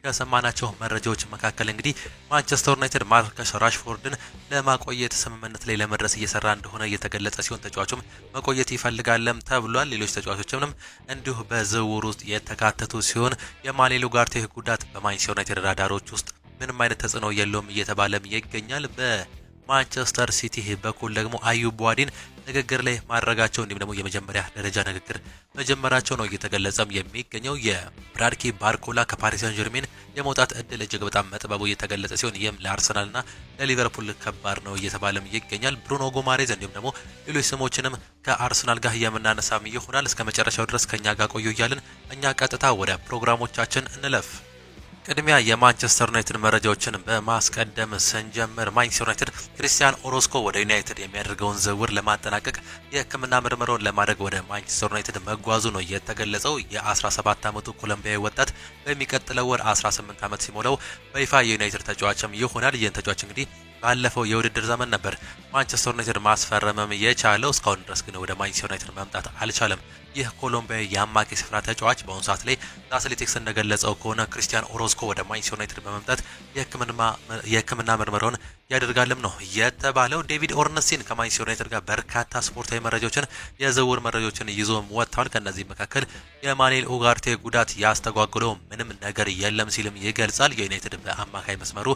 ከሰማናቸው መረጃዎች መካከል እንግዲህ ማንቸስተር ዩናይትድ ማርከስ ራሽፎርድን ለማቆየት ስምምነት ላይ ለመድረስ እየሰራ እንደሆነ እየተገለጸ ሲሆን ተጫዋቹም መቆየት ይፈልጋለም ተብሏል። ሌሎች ተጫዋቾችም እንዲሁ በዝውውር ውስጥ የተካተቱ ሲሆን የማኑኤል ኡጋርቴ ጉዳት በማንቸስተር ዩናይትድ ራዳሮች ውስጥ ምንም አይነት ተጽዕኖ የለውም እየተባለም ይገኛል። በማንቸስተር ሲቲ በኩል ደግሞ አዩብ ቡዋዲን ንግግር ላይ ማድረጋቸው እንዲሁም ደግሞ የመጀመሪያ ደረጃ ንግግር መጀመራቸው ነው እየተገለጸም የሚገኘው። የብራድኪ ባርኮላ ከፓሪስ ሳን ጀርሜን የመውጣት እድል እጅግ በጣም መጥበቡ እየተገለጸ ሲሆን ይህም ለአርሰናልና ለሊቨርፑል ከባድ ነው እየተባለም ይገኛል። ብሩኖ ጎማሬዝ እንዲሁም ደግሞ ሌሎች ስሞችንም ከአርሰናል ጋር የምናነሳም ይሆናል። እስከ መጨረሻው ድረስ ከኛ ጋር ቆዩ እያልን እኛ ቀጥታ ወደ ፕሮግራሞቻችን እንለፍ። ቅድሚያ የማንቸስተር ዩናይትድ መረጃዎችን በማስቀደም ስንጀምር ማንቸስተር ዩናይትድ ክሪስቲያን ኦሮስኮ ወደ ዩናይትድ የሚያደርገውን ዝውውር ለማጠናቀቅ የሕክምና ምርመራውን ለማድረግ ወደ ማንቸስተር ዩናይትድ መጓዙ ነው የተገለጸው። የ17 ዓመቱ ኮሎምቢያዊ ወጣት በሚቀጥለው ወር 18 ዓመት ሲሞላው በይፋ የዩናይትድ ተጫዋችም ይሆናል። ይህን ተጫዋች እንግዲህ ባለፈው የውድድር ዘመን ነበር ማንቸስተር ዩናይትድ ማስፈረምም የቻለው። እስካሁን ድረስ ግን ወደ ማንቸስተር ዩናይትድ መምጣት አልቻለም። ይህ ኮሎምቢያዊ የአማካይ ስፍራ ተጫዋች በአሁኑ ሰዓት ላይ አትሌቲክስ እንደገለጸው ከሆነ ክሪስቲያን ኦሮስኮ ወደ ማንቸስተር ዩናይትድ በመምጣት የሕክምና ምርመራውን ያደርጋልም ነው የተባለው። ዴቪድ ኦርነስቲን ከማንቸስተር ዩናይትድ ጋር በርካታ ስፖርታዊ መረጃዎችን የዝውውር መረጃዎችን ይዞ ወጥቷል። ከነዚህ መካከል የማኑኤል ኡጋርቴ ጉዳት ያስተጓጉለው ምንም ነገር የለም ሲልም ይገልጻል። የዩናይትድ በአማካይ መስመሩ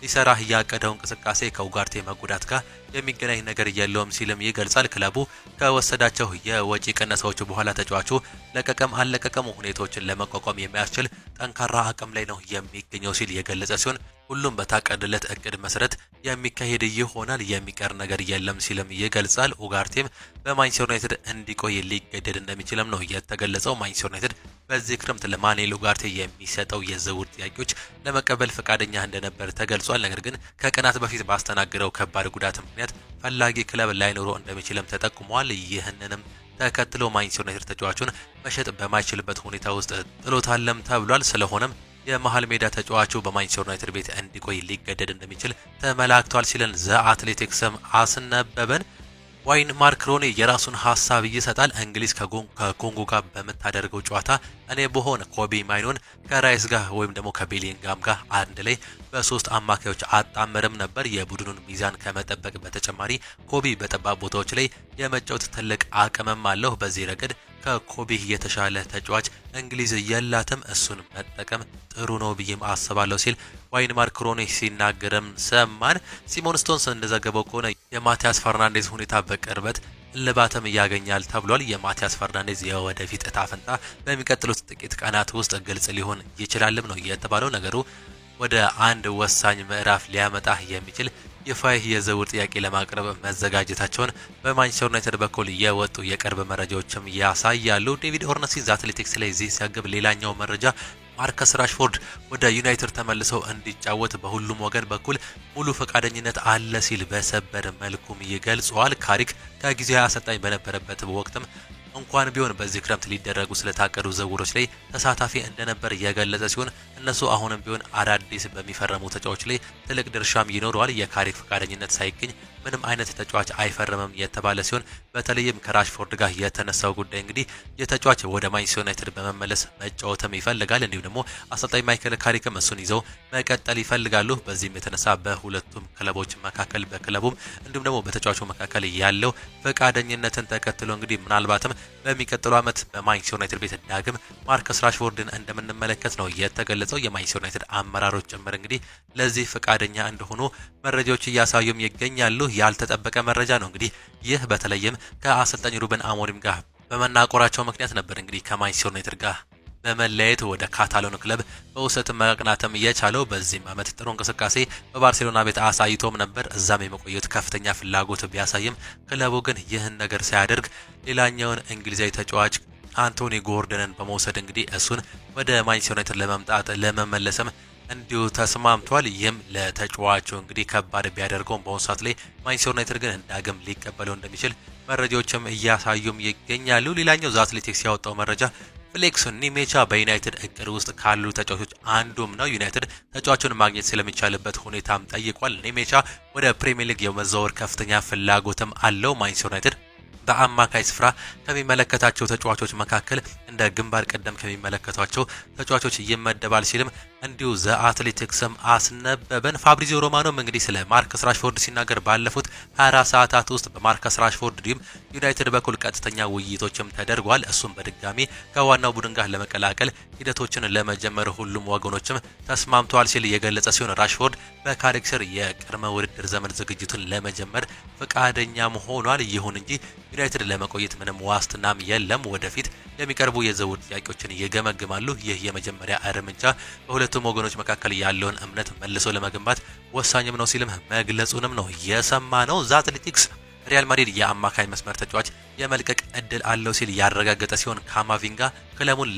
ሊሰራ ያቀደው እንቅስቃሴ ከኡጋርቴ መጉዳት ጋር የሚገናኝ ነገር የለውም ሲልም ይገልጻል። ክለቡ ከወሰዳቸው የወጪ ቅነሳዎች በኋላ ተጫዋቹ ለቀቀም አለቀቀም ሁኔታዎችን ለመቋቋም የሚያስችል ጠንካራ አቅም ላይ ነው የሚገኘው ሲል የገለጸ ሲሆን ሁሉም በታቀደለት እቅድ መሰረት የሚካሄድ ይሆናል፣ የሚቀር ነገር የለም ሲልም ይገልጻል። ኡጋርቴም በማንቸስተር ዩናይትድ እንዲቆይ ሊገደድ እንደሚችልም ነው የተገለጸው። ማንቸስተር ዩናይትድ በዚህ ክረምት ለማኑኤል ኡጋርቴ የሚሰጠው የዝውውር ጥያቄዎች ለመቀበል ፈቃደኛ እንደነበር ተገልጿል። ነገር ግን ከቀናት በፊት ባስተናገደው ከባድ ጉዳት ምክንያት ፈላጊ ክለብ ላይኖረው እንደሚችልም ተጠቁሟል። ይህንንም ተከትሎ ማንቸስተር ዩናይትድ ተጫዋቹን መሸጥ በማይችልበት ሁኔታ ውስጥ ጥሎታለም ተብሏል። ስለሆነም የመሃል ሜዳ ተጫዋቹ በማንቸስተር ዩናይትድ ቤት እንዲቆይ ሊገደድ እንደሚችል ተመላክቷል ሲለን ዘ አትሌቲክስም አስነበበን። ዋይን ማርክ ሮኒ የራሱን ሀሳብ ይሰጣል። እንግሊዝ ከኮንጎ ጋር በምታደርገው ጨዋታ እኔ በሆነ ኮቢ ማይኖን ከራይስ ጋር ወይም ደግሞ ከቤሊንጋም ጋር አንድ ላይ በሶስት አማካዮች አጣመርም ነበር። የቡድኑን ሚዛን ከመጠበቅ በተጨማሪ ኮቢ በጠባብ ቦታዎች ላይ የመጫወት ትልቅ አቅምም አለው። በዚህ ረገድ ከኮቢ የተሻለ ተጫዋች እንግሊዝ የላትም። እሱን መጠቀም ጥሩ ነው ብዬም አስባለሁ ሲል ዋይን ማርክ ሮኒ ሲናገርም ሰማን። ሲሞን ስቶንስ እንደዘገበው ከሆነ የማቲያስ ፈርናንዴዝ ሁኔታ በቅርበት እልባትም ያገኛል ተብሏል። የማቲያስ ፈርናንዴዝ የወደፊት እጣ ፈንታ በሚቀጥሉት ጥቂት ቀናት ውስጥ ግልጽ ሊሆን ይችላልም ነው የተባለው። ነገሩ ወደ አንድ ወሳኝ ምዕራፍ ሊያመጣ የሚችል ይፋዊ የዝውውር ጥያቄ ለማቅረብ መዘጋጀታቸውን በማንቸስተር ዩናይትድ በኩል የወጡ የቅርብ መረጃዎችም ያሳያሉ። ዴቪድ ኦርነስቲን ዘ አትሌቲክስ ላይ እዚህ ሲያገብ ሌላኛው መረጃ ማርከስ ራሽፎርድ ወደ ዩናይትድ ተመልሰው እንዲጫወት በሁሉም ወገን በኩል ሙሉ ፈቃደኝነት አለ ሲል በሰበር መልኩም ይገልጸዋል። ካሪክ ከጊዜያዊ አሰልጣኝ በነበረበት ወቅትም እንኳን ቢሆን በዚህ ክረምት ሊደረጉ ስለታቀዱ ዝውውሮች ላይ ተሳታፊ እንደነበር የገለጸ ሲሆን እነሱ አሁንም ቢሆን አዳዲስ በሚፈረሙ ተጫዋቾች ላይ ትልቅ ድርሻም ይኖረዋል። የካሪክ ፈቃደኝነት ሳይገኝ ምንም አይነት ተጫዋች አይፈርምም የተባለ ሲሆን በተለይም ከራሽፎርድ ጋር የተነሳው ጉዳይ እንግዲህ የተጫዋች ወደ ማንቸስተር ዩናይትድ በመመለስ መጫወትም ይፈልጋል። እንዲሁም ደግሞ አሰልጣኝ ማይክል ካሪክም እሱን ይዘው መቀጠል ይፈልጋሉ። በዚህም የተነሳ በሁለቱም ክለቦች መካከል በክለቡም እንዲሁም ደግሞ በተጫዋቹ መካከል ያለው ፈቃደኝነትን ተከትሎ እንግዲህ ምናልባትም በሚቀጥለው ዓመት በማንቸስተር ዩናይትድ ቤት ዳግም ማርከስ ራሽፎርድን እንደምንመለከት ነው የተገለጸው። የማንቸስተር ዩናይትድ አመራሮች ጭምር እንግዲህ ለዚህ ፈቃደኛ እንደሆኑ መረጃዎች እያሳዩም ይገኛሉ። ያልተጠበቀ መረጃ ነው እንግዲህ ይህ በተለይም ከአሰልጣኝ ሩበን አሞሪም ጋር በመናቆራቸው ምክንያት ነበር እንግዲህ ከማንቸስተር ዩናይትድ ጋር በመለያየት ወደ ካታሎን ክለብ በውሰት መቅናተም እየቻለው። በዚህም ዓመት ጥሩ እንቅስቃሴ በባርሴሎና ቤት አሳይቶም ነበር። እዛም የመቆየት ከፍተኛ ፍላጎት ቢያሳይም ክለቡ ግን ይህን ነገር ሳያደርግ ሌላኛውን እንግሊዛዊ ተጫዋች አንቶኒ ጎርደንን በመውሰድ እንግዲህ እሱን ወደ ማንቸስተር ዩናይትድ ለመምጣት ለመመለስም እንዲሁ ተስማምቷል። ይህም ለተጫዋቹ እንግዲህ ከባድ ቢያደርገውም በአሁኑ ሰዓት ላይ ማንቸስተር ዩናይትድ ግን ዳግም ሊቀበለው እንደሚችል መረጃዎችም እያሳዩም ይገኛሉ። ሌላኛው ዘ አትሌቲክስ ያወጣው መረጃ ፍሌክስ ኒሜቻ በዩናይትድ እቅድ ውስጥ ካሉ ተጫዋቾች አንዱም ነው። ዩናይትድ ተጫዋቹን ማግኘት ስለሚቻልበት ሁኔታም ጠይቋል። ኒሜቻ ወደ ፕሪሚየር ሊግ የመዛወር ከፍተኛ ፍላጎትም አለው። ማንቸስተር ዩናይትድ በአማካይ ስፍራ ከሚመለከታቸው ተጫዋቾች መካከል እንደ ግንባር ቀደም ከሚመለከቷቸው ተጫዋቾች ይመደባል ሲልም እንዲሁ ዘ አትሌቲክስም አስነበበን። ፋብሪዚዮ ሮማኖም እንግዲህ ስለ ማርከስ ራሽፎርድ ሲናገር ባለፉት 24 ሰዓታት ውስጥ በማርከስ ራሽፎርድ ዲም ዩናይትድ በኩል ቀጥተኛ ውይይቶችም ተደርጓል። እሱም በድጋሚ ከዋናው ቡድን ጋር ለመቀላቀል ሂደቶችን ለመጀመር ሁሉም ወገኖችም ተስማምተዋል ሲል የገለጸ ሲሆን ራሽፎርድ በካሪክ ስር የቅድመ ውድድር ዘመን ዝግጅቱን ለመጀመር ፈቃደኛም ሆኗል። ይሁን እንጂ ዩናይትድ ለመቆየት ምንም ዋስትናም የለም። ወደፊት የሚቀርቡ የዝውውር ጥያቄዎችን ይገመግማሉ። ይህ የመጀመሪያ እርምጃ በሁለቱም ወገኖች መካከል ያለውን እምነት መልሶ ለመገንባት ወሳኝም ነው ሲልም መግለጹንም ነው የሰማነው። ዘ አትሌቲክስ ሪያል ማድሪድ የአማካይ መስመር ተጫዋች የመልቀቅ እድል አለው ሲል ያረጋገጠ ሲሆን ካማቪንጋ ክለቡን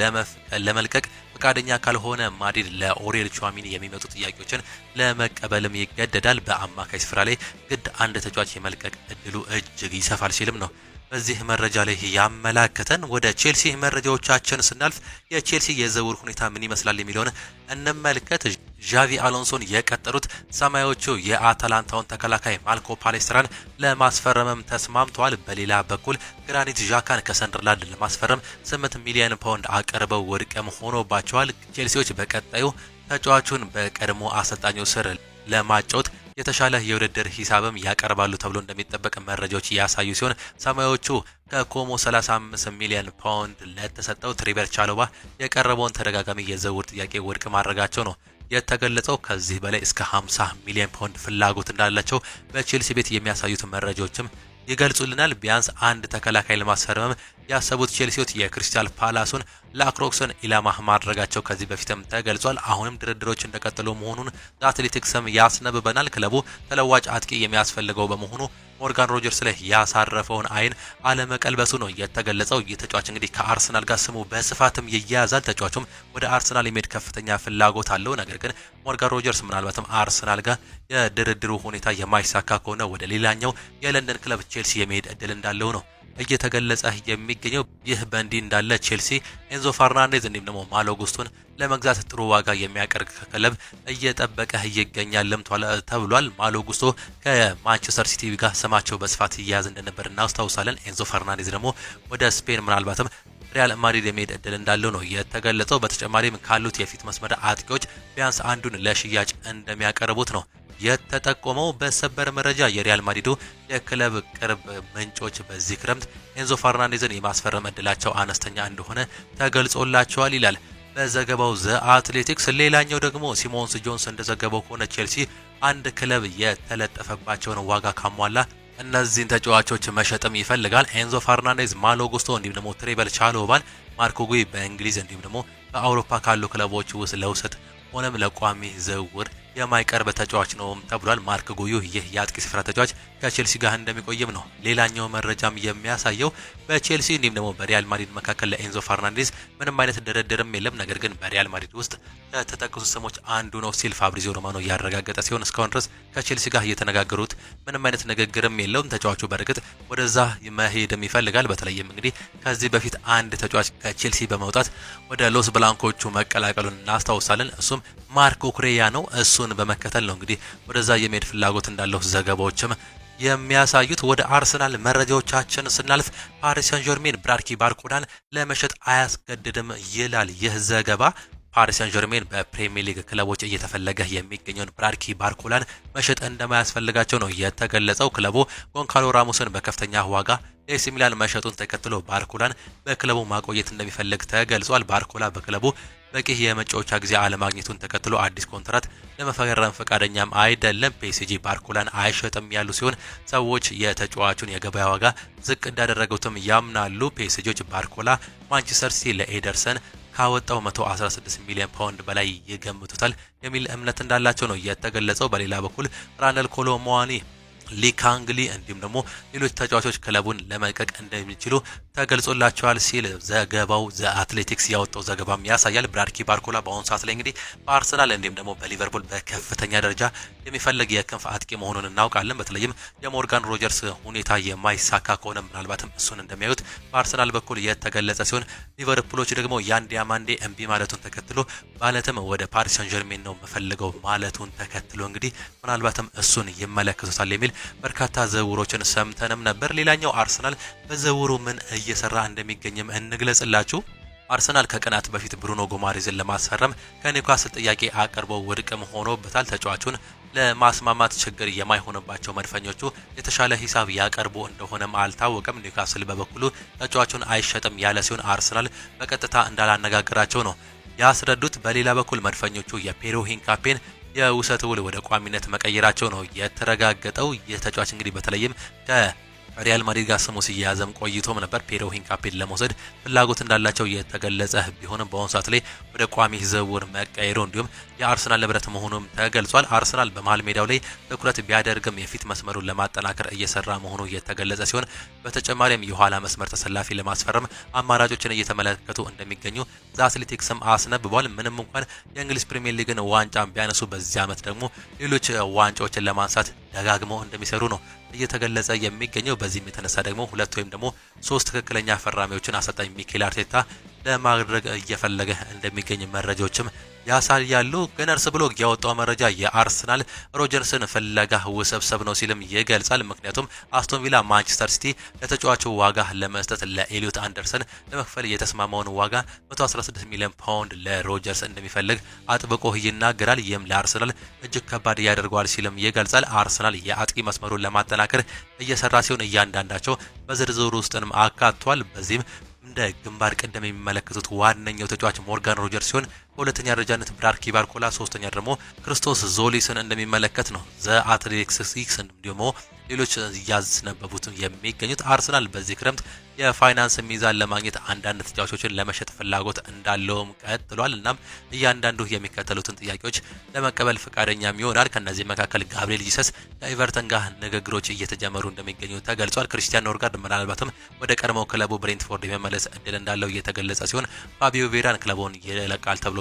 ለመልቀቅ ፈቃደኛ ካልሆነ ማድሪድ ለኦሬል ቹዋሚኒ የሚመጡ ጥያቄዎችን ለመቀበልም ይገደዳል። በአማካይ ስፍራ ላይ ግድ አንድ ተጫዋች የመልቀቅ እድሉ እጅግ ይሰፋል ሲልም ነው በዚህ መረጃ ላይ ያመላከተን። ወደ ቼልሲ መረጃዎቻችን ስናልፍ የቼልሲ የዝውውር ሁኔታ ምን ይመስላል የሚለውን እንመልከት። ዣቪ አሎንሶን የቀጠሩት ሰማያዎቹ የአታላንታውን ተከላካይ ማርኮ ፓሌስትራን ለማስፈረምም ተስማምተዋል። በሌላ በኩል ግራኒት ዣካን ከሰንደርላንድ ለማስፈረም 8 ሚሊዮን ፓውንድ አቅርበው ውድቅም ሆኖባቸዋል። ቼልሲዎች በቀጣዩ ተጫዋቹን በቀድሞ አሰልጣኙ ስር ለማጫወት የተሻለ የውድድር ሂሳብም ያቀርባሉ ተብሎ እንደሚጠበቅ መረጃዎች ያሳዩ ሲሆን ሰማያዎቹ ከኮሞ 35 ሚሊዮን ፓውንድ ለተሰጠው ትሬቨር ቻሎባ የቀረበውን ተደጋጋሚ የዝውውር ጥያቄ ውድቅ ማድረጋቸው ነው የተገለጸው። ከዚህ በላይ እስከ 50 ሚሊዮን ፓውንድ ፍላጎት እንዳላቸው በቼልሲ ቤት የሚያሳዩት መረጃዎችም ይገልጹልናል። ቢያንስ አንድ ተከላካይ ለማስፈረም ያሰቡት ቼልሲዎች የክሪስታል ፓላሱን ላክሮክስን ኢላማ ማድረጋቸው ከዚህ በፊትም ተገልጿል። አሁንም ድርድሮች እንደቀጠሉ መሆኑን አትሌቲክስም ያስነብበናል። ክለቡ ተለዋጭ አጥቂ የሚያስፈልገው በመሆኑ ሞርጋን ሮጀርስ ላይ ያሳረፈውን አይን አለመቀልበሱ ነው የተገለጸው። ይህ ተጫዋች እንግዲህ ከአርሰናል ጋር ስሙ በስፋትም ይያያዛል። ተጫዋቹም ወደ አርሰናል የሚሄድ ከፍተኛ ፍላጎት አለው። ነገር ግን ሞርጋን ሮጀርስ ምናልባትም አርሰናል ጋር የድርድሩ ሁኔታ የማይሳካ ከሆነ ወደ ሌላኛው የለንደን ክለብ ቼልሲ የሚሄድ እድል እንዳለው ነው እየተገለጸ የሚገኘው። ይህ በእንዲህ እንዳለ ቼልሲ ኤንዞ ፈርናንዴዝ እንዲሁም ደግሞ ማሎ ጉስቶን ለመግዛት ጥሩ ዋጋ የሚያቀርብ ክለብ እየጠበቀ ይገኛልም ተብሏል። ማሎ ጉስቶ ከማንቸስተር ሲቲ ጋር ስማቸው በስፋት ይያያዝ እንደነበር እናስታውሳለን። ኤንዞ ፈርናንዴዝ ደግሞ ወደ ስፔን ምናልባትም ሪያል ማድሪድ የሚሄድ እድል እንዳለው ነው የተገለጸው። በተጨማሪም ካሉት የፊት መስመር አጥቂዎች ቢያንስ አንዱን ለሽያጭ እንደሚያቀርቡት ነው የተጠቆመው። በሰበር መረጃ የሪያል ማድሪዱ የክለብ ቅርብ ምንጮች በዚህ ክረምት ኤንዞ ፈርናንዴዝን የማስፈረም እድላቸው አነስተኛ እንደሆነ ተገልጾላቸዋል ይላል በዘገባው ዘ አትሌቲክስ። ሌላኛው ደግሞ ሲሞንስ ጆንስ እንደዘገበው ከሆነ ቼልሲ አንድ ክለብ የተለጠፈባቸውን ዋጋ ካሟላ እነዚህን ተጫዋቾች መሸጥም ይፈልጋል። ኤንዞ ፈርናንዴዝ፣ ማሎ ጉስቶ እንዲሁም ደግሞ ትሬቨር ቻሎባን፣ ማርኮ ጉይ በእንግሊዝ እንዲሁም ደግሞ በአውሮፓ ካሉ ክለቦች ውስጥ ለውሰት ሆነም ለቋሚ ዝውውር የማይቀርብ ተጫዋች ነው ተብሏል። ማርክ ጉዩ ይህ የአጥቂ ስፍራ ተጫዋች ከቼልሲ ጋር እንደሚቆይም ነው ሌላኛው መረጃም የሚያሳየው። በቼልሲ እንዲሁም ደግሞ በሪያል ማድሪድ መካከል ለኤንዞ ፈርናንዴዝ ምንም አይነት ድርድርም የለም። ነገር ግን በሪያል ማድሪድ ውስጥ ከተጠቀሱ ስሞች አንዱ ነው ሲል ፋብሪዚዮ ሮማኖ ያረጋገጠ ሲሆን እስካሁን ድረስ ከቼልሲ ጋር እየተነጋገሩት ምንም አይነት ንግግርም የለውም። ተጫዋቹ በርግጥ ወደዛ መሄድም ይፈልጋል። በተለይም እንግዲህ ከዚህ በፊት አንድ ተጫዋች ከቼልሲ በመውጣት ወደ ሎስ ብላንኮቹ መቀላቀሉን እናስታውሳለን። እሱም ማርክ ኩሬያ ነው። እሱን በመከተል ነው እንግዲህ ወደዛ የመሄድ ፍላጎት እንዳለው ዘገባዎችም የሚያሳዩት። ወደ አርሰናል መረጃዎቻችን ስናልፍ ፓሪስ ሰን ዠርሜን ብራድኪ ባርኮላን ለመሸጥ አያስገድድም ይላል ይህ ዘገባ። ፓሪስ ሰን ዠርሜን በፕሪሚየር ሊግ ክለቦች እየተፈለገ የሚገኘውን ብራድኪ ባርኮላን መሸጥ እንደማያስፈልጋቸው ነው የተገለጸው። ክለቡ ጎንካሎ ራሞስን በከፍተኛ ዋጋ ኤሲ ሚላን መሸጡን ተከትሎ ባርኮላን በክለቡ ማቆየት እንደሚፈልግ ተገልጿል። ባርኮላ በክለቡ በቂ የመጫወቻ ጊዜ አለማግኘቱን ተከትሎ አዲስ ኮንትራት ለመፈረም ፈቃደኛም አይደለም። ፒኤስጂ ባርኮላን አይሸጥም ያሉ ሲሆን ሰዎች የተጫዋቹን የገበያ ዋጋ ዝቅ እንዳደረጉትም ያምናሉ። ፒኤስጂዎች ባርኮላ ማንቸስተር ሲቲ ለኤደርሰን ካወጣው 116 ሚሊዮን ፓውንድ በላይ ይገምቱታል የሚል እምነት እንዳላቸው ነው የተገለጸው። በሌላ በኩል ራንደል ኮሎ ሙዋኒ፣ ሊካንግሊ እንዲሁም ደግሞ ሌሎች ተጫዋቾች ክለቡን ለመልቀቅ እንደሚችሉ ተገልጾላቸዋል ሲል ዘገባው ዘ አትሌቲክስ ያወጣው ዘገባም ያሳያል። ብራድኪ ባርኮላ በአሁኑ ሰዓት ላይ እንግዲህ በአርሰናል እንዲሁም ደግሞ በሊቨርፑል በከፍተኛ ደረጃ የሚፈለግ የክንፍ አጥቂ መሆኑን እናውቃለን። በተለይም የሞርጋን ሮጀርስ ሁኔታ የማይሳካ ከሆነ ምናልባትም እሱን እንደሚያዩት በአርሰናል በኩል የተገለጸ ሲሆን ሊቨርፑሎች ደግሞ ያን ዲያማንዴ እምቢ ማለቱን ተከትሎ ማለትም ወደ ፓሪስ ሰን ዠርሜን ነው መፈልገው ማለቱን ተከትሎ እንግዲህ ምናልባትም እሱን ይመለከቱታል የሚል በርካታ ዝውውሮችን ሰምተንም ነበር። ሌላኛው አርሰናል በዝውውሩ ምን እየሰራ እንደሚገኝም እንግለጽላችሁ። አርሰናል ከቀናት በፊት ብሩኖ ጎማሬዝን ለማስፈረም ከኒውካስል ጥያቄ አቅርበው ውድቅም ሆኖበታል። ተጫዋቹን ለማስማማት ችግር የማይሆንባቸው መድፈኞቹ የተሻለ ሂሳብ ያቀርቡ እንደሆነም አልታወቀም። ኒውካስል በበኩሉ ተጫዋቹን አይሸጥም ያለ ሲሆን አርሰናል በቀጥታ እንዳላነጋገራቸው ነው ያስረዱት። በሌላ በኩል መድፈኞቹ የፔሮ ሂንካፔን የውሰት ውል ወደ ቋሚነት መቀየራቸው ነው የተረጋገጠው። የተጫዋች እንግዲህ በተለይም ሪያል ማድሪድ ጋር ስሙ ሲያያዝም ቆይቶም ነበር። ፔሮ ሂንካፔን ለመውሰድ ፍላጎት እንዳላቸው የተገለጸ ቢሆንም በአሁኑ ሰዓት ላይ ወደ ቋሚ ዝውውር መቀየሩ እንዲሁም የአርሰናል ንብረት መሆኑም ተገልጿል። አርሰናል በመሃል ሜዳው ላይ ትኩረት ቢያደርግም የፊት መስመሩን ለማጠናከር እየሰራ መሆኑ የተገለጸ ሲሆን በተጨማሪም የኋላ መስመር ተሰላፊ ለማስፈረም አማራጮችን እየተመለከቱ እንደሚገኙ ዘ አትሌቲክስም አስነብቧል። ምንም እንኳን የእንግሊዝ ፕሪሚየር ሊግን ዋንጫ ቢያነሱ በዚህ ዓመት ደግሞ ሌሎች ዋንጫዎችን ለማንሳት ደጋግመው እንደሚሰሩ ነው እየተገለጸ የሚገኘው። በዚህም የተነሳ ደግሞ ሁለት ወይም ደግሞ ሶስት ትክክለኛ ፈራሚዎችን አሰልጣኝ ሚኬል አርቴታ ለማድረግ እየፈለገ እንደሚገኝ መረጃዎችም ያሳያሉ። ገነርስ ብሎግ ያወጣው መረጃ የአርሰናል ሮጀርስን ፍለጋ ውስብስብ ነው ሲልም ይገልጻል። ምክንያቱም አስቶን ቪላ ማንቸስተር ሲቲ ለተጫዋቹ ዋጋ ለመስጠት ለኤሊዮት አንደርሰን ለመክፈል የተስማማውን ዋጋ 116 ሚሊዮን ፓውንድ ለሮጀርስ እንደሚፈልግ አጥብቆ ይናገራል። ይህም ለአርሰናል እጅግ ከባድ ያደርገዋል ሲልም ይገልጻል። አርሰናል የአጥቂ መስመሩን ለማጠናከር እየሰራ ሲሆን እያንዳንዳቸው በዝርዝሩ ውስጥንም አካቷል። በዚህም እንደ ግንባር ቀደም የሚመለከቱት ዋነኛው ተጫዋች ሞርጋን ሮጀርስ ሲሆን በሁለተኛ ደረጃነት ብራድሊ ባርኮላ፣ ሶስተኛ ደግሞ ክርስቶስ ዞሊስን እንደሚመለከት ነው ዘ አትሌቲክስ እንዲሁም ሌሎች እያስነበቡት የሚገኙት። አርሰናል በዚህ ክረምት የፋይናንስ ሚዛን ለማግኘት አንዳንድ ተጫዋቾችን ለመሸጥ ፍላጎት እንዳለውም ቀጥሏል። እናም እያንዳንዱ የሚከተሉትን ጥያቄዎች ለመቀበል ፈቃደኛም ይሆናል። ከነዚህ መካከል ጋብሪኤል ጂሰስ ከኤቨርተን ጋር ንግግሮች እየተጀመሩ እንደሚገኙ ተገልጿል። ክሪስቲያን ኖርጋርድ ምናልባትም ወደ ቀድሞው ክለቡ ብሬንትፎርድ የመመለስ እድል እንዳለው እየተገለጸ ሲሆን ፋቢዮ ቬራን ክለቡን ይለቃል ተብሎ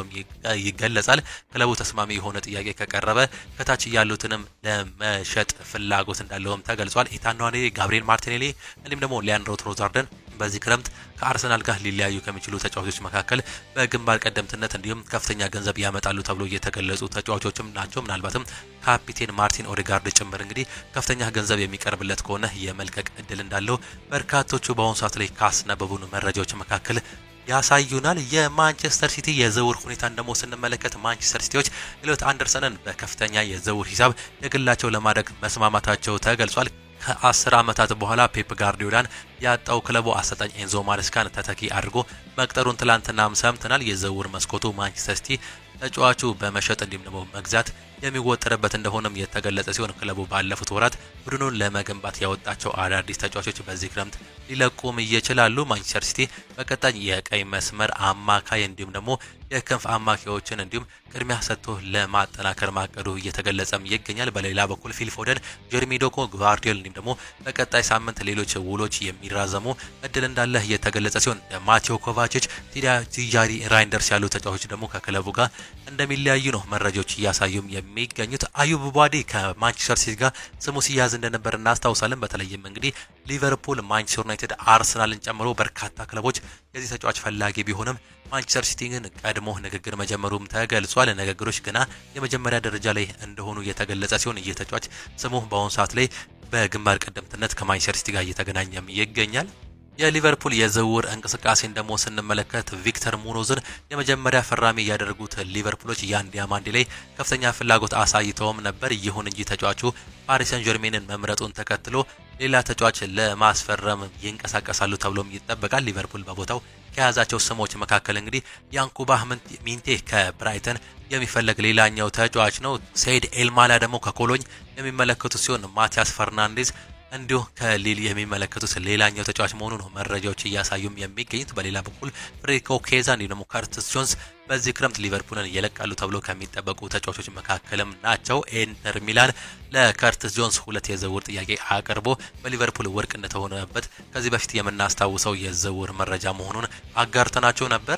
ይገለጻል። ክለቡ ተስማሚ የሆነ ጥያቄ ከቀረበ ከታች ያሉትንም ለመሸጥ ፍላጎት እንዳለው ተገልጿል። ኢታን ንዋኔሪ፣ ጋብሪኤል ማርቲኔሊ እንዲሁም ደግሞ ሊያንድሮ ትሮዛርደን በዚህ ክረምት ከአርሰናል ጋር ሊለያዩ ከሚችሉ ተጫዋቾች መካከል በግንባር ቀደምትነት እንዲሁም ከፍተኛ ገንዘብ ያመጣሉ ተብሎ የተገለጹ ተጫዋቾችም ናቸው። ምናልባትም ካፒቴን ማርቲን ኦዴጋርድ ጭምር እንግዲህ ከፍተኛ ገንዘብ የሚቀርብለት ከሆነ የመልቀቅ እድል እንዳለው በርካቶቹ በአሁኑ ሰዓት ላይ ካስነበቡን መረጃዎች መካከል ያሳዩናል። የማንቸስተር ሲቲ የዝውውር ሁኔታን ደግሞ ስንመለከት ማንቸስተር ሲቲዎች ኤሊዮት አንደርሰንን በከፍተኛ የዝውውር ሂሳብ የግላቸው ለማድረግ መስማማታቸው ተገልጿል። ከ10 ዓመታት በኋላ ፔፕ ጋርዲዮላን ያጣው ክለቡ አሰልጣኝ ኤንዞ ማሬስካን ተተኪ አድርጎ መቅጠሩን ትላንትናም ሰምተናል። የዝውውር መስኮቱ ማንቸስተር ሲቲ ተጫዋቹ በመሸጥ እንዲሁም ደግሞ መግዛት የሚወጠርበት እንደሆነም የተገለጸ ሲሆን ክለቡ ባለፉት ወራት ቡድኑን ለመገንባት ያወጣቸው አዳዲስ ተጫዋቾች በዚህ ክረምት ሊለቁም ይችላሉ። ማንቸስተር ሲቲ በቀጣይ የቀይ መስመር አማካይ እንዲሁም ደግሞ የክንፍ አማካዮችን እንዲሁም ቅድሚያ ሰጥቶ ለማጠናከር ማቀዱ እየተገለጸም ይገኛል። በሌላ በኩል ፊል ፎደን፣ ጀርሚ ዶኮ፣ ግቫርዲዮል እንዲሁም ደግሞ በቀጣይ ሳምንት ሌሎች ውሎች የሚራዘሙ እድል እንዳለ የተገለጸ ሲሆን ማቴዎ ኮቫቺች፣ ቲጃሪ ራይንደርስ ያሉ ተጫዋቾች ደግሞ ከክለቡ ጋር እንደሚለያዩ ነው መረጃዎች እያሳዩም የሚገኙት። አዩብ ቡዋዲ ከማንቸስተር ሲቲ ጋር ስሙ ሲያዝ እንደነበር እናስታውሳለን። በተለይም እንግዲህ ሊቨርፑል፣ ማንቸስተር ዩናይትድ፣ አርሰናልን ጨምሮ በርካታ ክለቦች የዚህ ተጫዋች ፈላጊ ቢሆንም ማንቸስተር ሲቲ ግን ቀድሞ ንግግር መጀመሩም ተገልጿል። ንግግሮች ገና የመጀመሪያ ደረጃ ላይ እንደሆኑ የተገለጸ ሲሆን ይህ ተጫዋች ስሙ በአሁኑ ሰዓት ላይ በግንባር ቀደምትነት ከማንቸስተር ሲቲ ጋር እየተገናኘም ይገኛል። የሊቨርፑል የዝውውር እንቅስቃሴን ደግሞ ስንመለከት ቪክተር ሙኖዝን የመጀመሪያ ፈራሚ ያደረጉት ሊቨርፑሎች ያን ዲያማንዲ ላይ ከፍተኛ ፍላጎት አሳይተውም ነበር። ይሁን እንጂ ተጫዋቹ ፓሪስ ሰን ጀርሜንን መምረጡን ተከትሎ ሌላ ተጫዋች ለማስፈረም ይንቀሳቀሳሉ ተብሎም ይጠበቃል። ሊቨርፑል በቦታው ከያዛቸው ስሞች መካከል እንግዲህ ያንኩባ ሚንቴ ከብራይተን የሚፈለግ ሌላኛው ተጫዋች ነው። ሰይድ ኤልማላ ደግሞ ከኮሎኝ የሚመለከቱ ሲሆን ማቲያስ ፈርናንዴዝ እንዲሁ ከሊል የሚመለከቱት ሌላኛው ተጫዋች መሆኑ ነው መረጃዎች እያሳዩም የሚገኙት። በሌላ በኩል ፍሬድሪኮ ኬዛ እንዲሁ ደግሞ ከርቲስ ጆንስ በዚህ ክረምት ሊቨርፑልን ይለቃሉ ተብሎ ከሚጠበቁ ተጫዋቾች መካከልም ናቸው። ኢንተር ሚላን ለከርቲስ ጆንስ 2 የዝውውር ጥያቄ አቅርቦ በሊቨርፑል ውድቅ እንደተሆነበት ከዚህ በፊት የምናስታውሰው የዝውውር መረጃ መሆኑን አጋርተናቸው ነበር።